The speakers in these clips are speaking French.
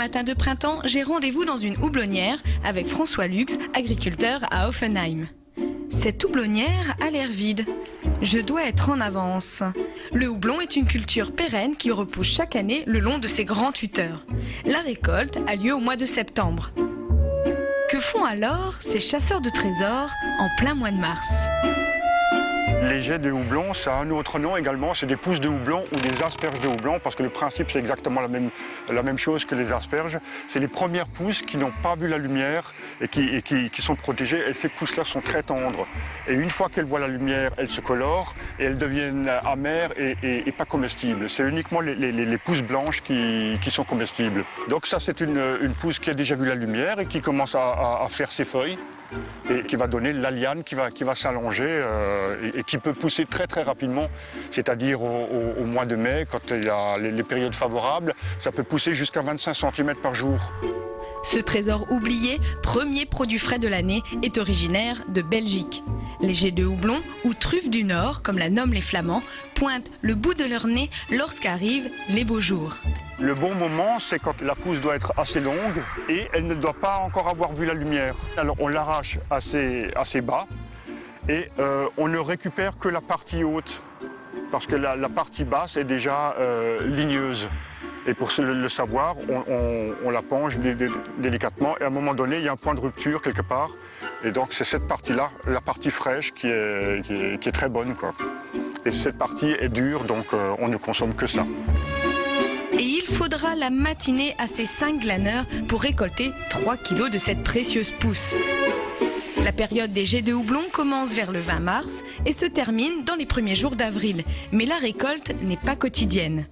matin de printemps, j'ai rendez-vous dans une houblonnière avec François Lux, agriculteur à Offenheim. Cette houblonnière a l'air vide. Je dois être en avance. Le houblon est une culture pérenne qui repousse chaque année le long de ses grands tuteurs. La récolte a lieu au mois de septembre. Que font alors ces chasseurs de trésors en plein mois de mars ? Les jets de houblon, ça a un autre nom également, c'est des pousses de houblon ou des asperges de houblon, parce que le principe c'est exactement la même chose que les asperges. C'est les premières pousses qui n'ont pas vu la lumière et qui sont protégées, et ces pousses-là sont très tendres. Et une fois qu'elles voient la lumière, elles se colorent et elles deviennent amères et pas comestibles. C'est uniquement les pousses blanches qui sont comestibles. Donc ça c'est une pousse qui a déjà vu la lumière et qui commence à faire ses feuilles, et qui va donner la liane qui va s'allonger et qui peut pousser très très rapidement, c'est-à-dire au mois de mai, quand il y a les périodes favorables, ça peut pousser jusqu'à 25 cm par jour. Ce trésor oublié, premier produit frais de l'année, est originaire de Belgique. Les jets de houblon, ou truffes du Nord, comme la nomment les Flamands, pointent le bout de leur nez lorsqu'arrivent les beaux jours. Le bon moment, c'est quand la pousse doit être assez longue et elle ne doit pas encore avoir vu la lumière. Alors on l'arrache assez bas et on ne récupère que la partie haute, parce que la partie basse est déjà ligneuse. Et pour le savoir, on la penche délicatement et à un moment donné, il y a un point de rupture quelque part. Et donc c'est cette partie-là, la partie fraîche, qui est très bonne, quoi. Et cette partie est dure, donc on ne consomme que ça. Et il faudra la matinée à ces 5 glaneurs pour récolter 3 kilos de cette précieuse pousse. La période des jets de houblon commence vers le 20 mars et se termine dans les premiers jours d'avril. Mais la récolte n'est pas quotidienne.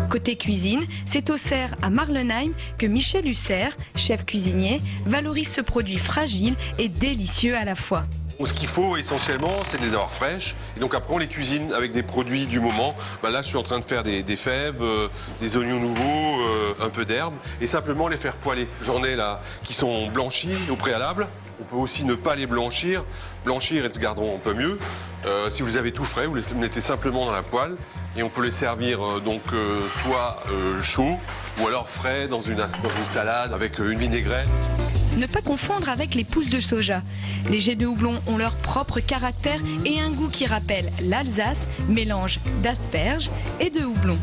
Côté cuisine, c'est au Cerf à Marlenheim que Michel Husser, chef cuisinier, valorise ce produit fragile et délicieux à la fois. Ce qu'il faut essentiellement, c'est de les avoir fraîches. Et donc après, on les cuisine avec des produits du moment. Là, je suis en train de faire des fèves, des oignons nouveaux, un peu d'herbe, et simplement les faire poêler. J'en ai là qui sont blanchis au préalable. On peut aussi ne pas les blanchir. Blanchir, elles se garderont un peu mieux. Si vous les avez tout frais, vous les mettez simplement dans la poêle. Et on peut les servir soit chaud, ou alors frais dans une salade avec une vinaigrette. Ne pas confondre avec les pousses de soja. Les jets de houblon ont leur propre caractère et un goût qui rappelle l'Alsace, mélange d'asperges et de houblon.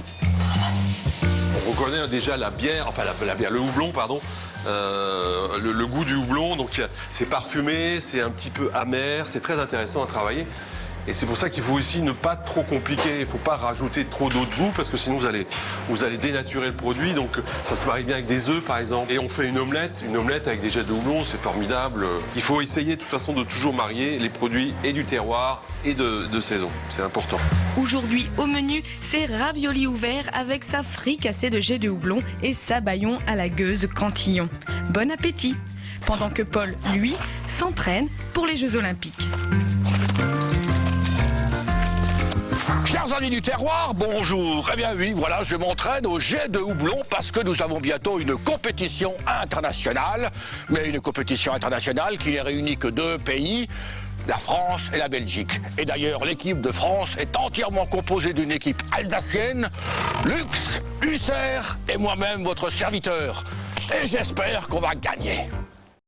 On reconnaît déjà la bière, enfin la bière, le houblon, pardon. Le goût du houblon, donc c'est parfumé, c'est un petit peu amer, c'est très intéressant à travailler. Et c'est pour ça qu'il faut aussi ne pas trop compliquer, il ne faut pas rajouter trop d'eau de goût parce que sinon vous allez dénaturer le produit. Donc ça se marie bien avec des œufs par exemple. Et on fait une omelette avec des jets de houblon, c'est formidable. Il faut essayer de toute façon de toujours marier les produits et du terroir et de saison, c'est important. Aujourd'hui au menu, c'est ravioli ouvert avec sa fricassée de jets de houblon et sa bâillon à la gueuse Cantillon. Bon appétit! Pendant que Paul, lui, s'entraîne pour les Jeux Olympiques. Chers amis du terroir, bonjour. Eh bien oui, voilà, je m'entraîne au jet de houblon parce que nous avons bientôt une compétition internationale. Mais une compétition internationale qui n'est réunie que 2 pays, la France et la Belgique. Et d'ailleurs, l'équipe de France est entièrement composée d'une équipe alsacienne, Lux, Husser et moi-même, votre serviteur. Et j'espère qu'on va gagner.